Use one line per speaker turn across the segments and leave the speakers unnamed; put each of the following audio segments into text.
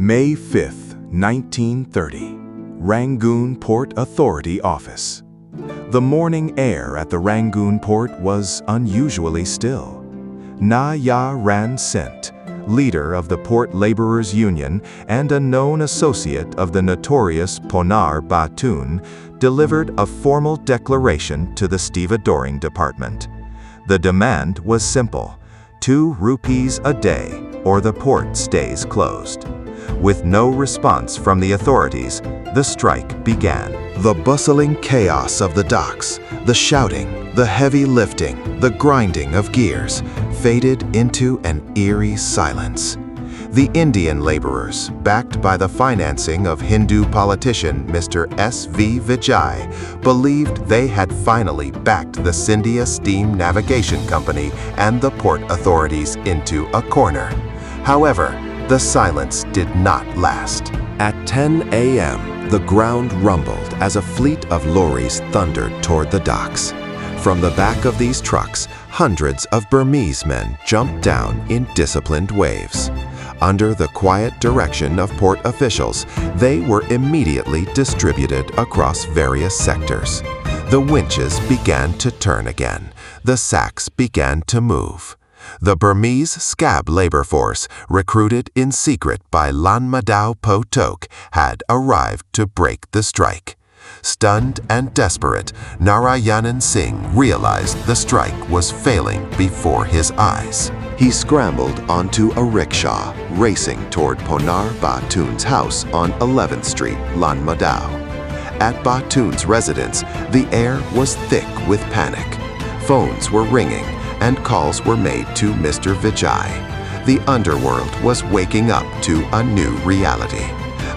May 5, 1930, Rangoon Port Authority Office. The morning air at the Rangoon port was unusually still. Na Ya Ran Sent, leader of the Port Laborers Union and a known associate of the notorious Ponar Batun, delivered a formal declaration to the stevedoring department. The demand was simple: 2 rupees a day or the port stays closed. With no response from the authorities, the strike began. The bustling chaos of the docks, the shouting, the heavy lifting, the grinding of gears, faded into an eerie silence. The Indian laborers, backed by the financing of Hindu politician Mr. S.V. Vijay, believed they had finally backed the Scindia Steam Navigation Company and the port authorities into a corner. However, the silence did not last. At 10 a.m., the ground rumbled as a fleet of lorries thundered toward the docks. From the back of these trucks, hundreds of Burmese men jumped down in disciplined waves. Under the quiet direction of port officials, they were immediately distributed across various sectors. The winches began to turn again. The sacks began to move. The Burmese scab labor force, recruited in secret by Lanmadao Po Tok, had arrived to break the strike. Stunned and desperate, Narayanan Singh realized the strike was failing before his eyes. He scrambled onto a rickshaw, racing toward Ponar Batun's house on 11th Street, Lanmadao. At Batun's residence, the air was thick with panic. Phones were ringing, and calls were made to Mr. Vijay. The underworld was waking up to a new reality.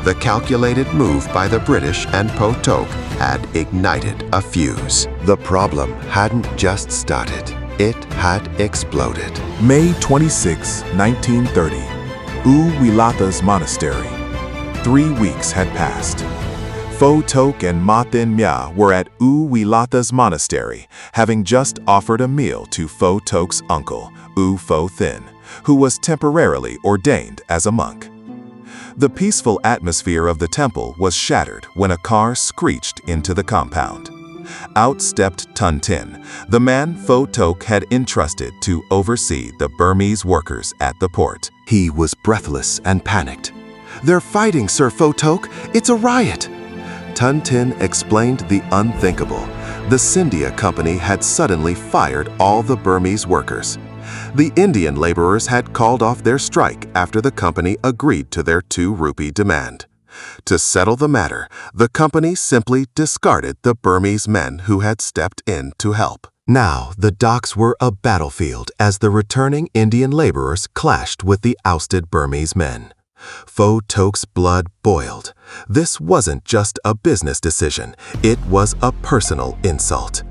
The calculated move by the British and Po Tok had ignited a fuse. The problem hadn't just started, it had exploded.
May 26, 1930, Wilatha's Monastery. 3 weeks had passed. Pho Tok and Ma Thin Mya were at Wilatha's Monastery, having just offered a meal to Pho Tok's uncle, Pho Thin, who was temporarily ordained as a monk. The peaceful atmosphere of the temple was shattered when a car screeched into the compound. Out stepped Tun Tin, the man Pho Tok had entrusted to oversee the Burmese workers at the port.
He was breathless and panicked. "They're fighting, Sir Pho Tok. It's a riot." Tun Tin explained the unthinkable. The Scindia Company had suddenly fired all the Burmese workers. The Indian laborers had called off their strike after the company agreed to their 2 rupee demand. To settle the matter, the company simply discarded the Burmese men who had stepped in to help. Now the docks were a battlefield as the returning Indian laborers clashed with the ousted Burmese men. Pho Tok's blood boiled. This wasn't just a business decision, it was a personal insult.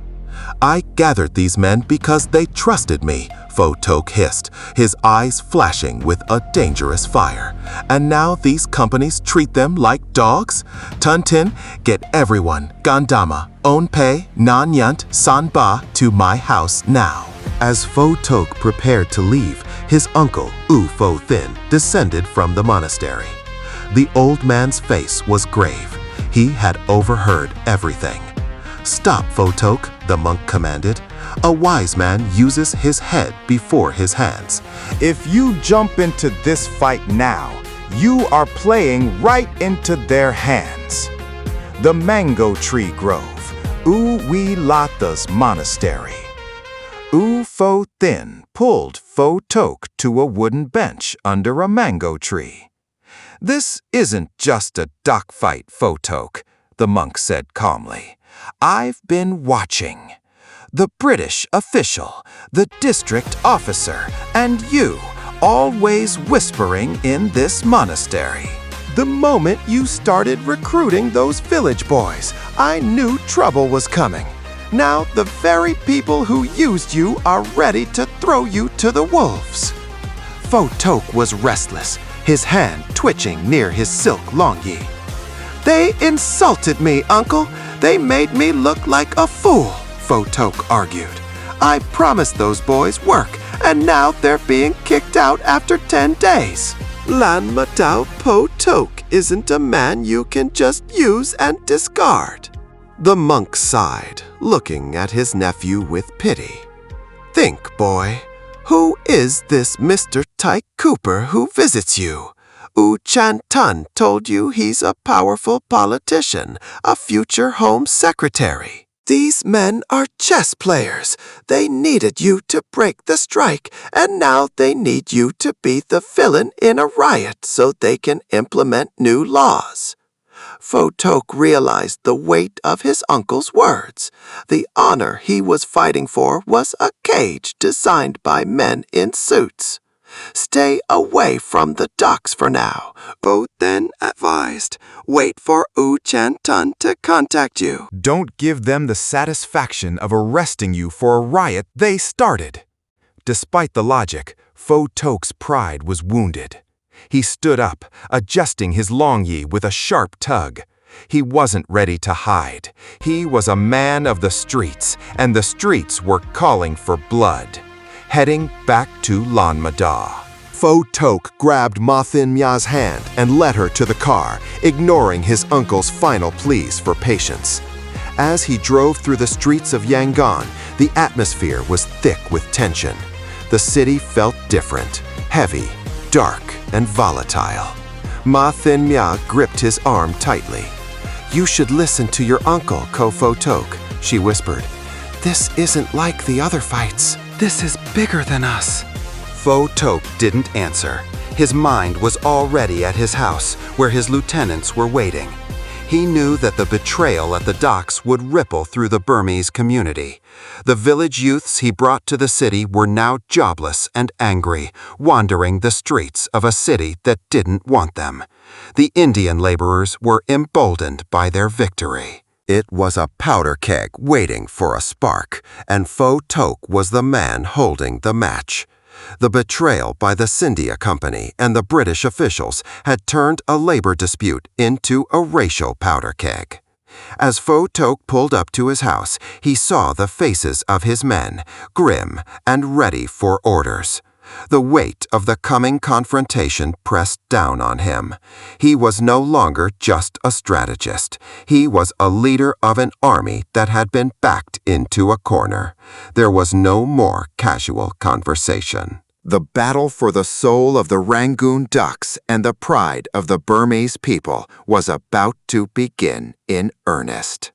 "I gathered these men because they trusted me," Pho Tok hissed, his eyes flashing with a dangerous fire. "And now these companies treat them like dogs? Tun Tin, get everyone, Gandama, Onpe, Nanyant, Sanba, to my house now." As Pho Tok prepared to leave, his uncle, Pho Thin, descended from the monastery. The old man's face was grave. He had overheard everything. "Stop, Pho Tok," the monk commanded. "A wise man uses his head before his hands.
If you jump into this fight now, you are playing right into their hands." The Mango Tree Grove, Wilatha's Monastery. Pho Thin pulled Pho Tok to a wooden bench under a mango tree. "This isn't just a dock fight, Pho Tok," the monk said calmly. "I've been watching. The British official, the district officer, and you, always whispering in this monastery. The moment you started recruiting those village boys, I knew trouble was coming. Now the very people who used you are ready to throw you to the wolves." Pho Tok was restless, his hand twitching near his silk longyi. "They insulted me, uncle. They made me look like a fool," Pho Tok argued. "I promised those boys work, and now they're being kicked out after 10 days.
Lan Madao Po Tok isn't a man you can just use and discard." The monk sighed, looking at his nephew with pity. "Think, boy, who is this Mr. Tyke Cooper who visits you? Wu Chan Tun told you he's a powerful politician, a future home secretary. These men are chess players. They needed you to break the strike, and now they need you to be the villain in a riot so they can implement new laws." Pho Tok realized the weight of his uncle's words. The honor he was fighting for was a cage designed by men in suits. "Stay away from the docks for now," Pho then advised. "Wait for Wu Chan Tun to contact you."
Don't give them the satisfaction of arresting you for a riot they started. Despite the logic, Pho Tok's pride was wounded. He stood up, adjusting his long yi with a sharp tug. He wasn't ready to hide. He was a man of the streets, and the streets were calling for blood. Heading back to Lan Madao.
Pho Tok grabbed Ma Thin Mia's hand and led her to the car, ignoring his uncle's final pleas for patience. As he drove through the streets of Yangon, the atmosphere was thick with tension. The city felt different, heavy, dark, and volatile. Ma Thin Mia gripped his arm tightly. "You should listen to your uncle, Ko Pho Tok," she whispered. "This isn't like the other fights. This is bigger than us."
Pho Tok didn't answer. His mind was already at his house, where his lieutenants were waiting. He knew that the betrayal at the docks would ripple through the Burmese community. The village youths he brought to the city were now jobless and angry, wandering the streets of a city that didn't want them. The Indian laborers were emboldened by their victory. It was a powder keg waiting for a spark, and Pho Tok was the man holding the match. The betrayal by the Scindia Company and the British officials had turned a labor dispute into a racial powder keg. As Pho Tok pulled up to his house, he saw the faces of his men, grim and ready for orders. The weight of the coming confrontation pressed down on him. He was no longer just a strategist. He was a leader of an army that had been backed into a corner. There was no more casual conversation.
The battle for the soul of the Rangoon Ducks and the pride of the Burmese people was about to begin in earnest.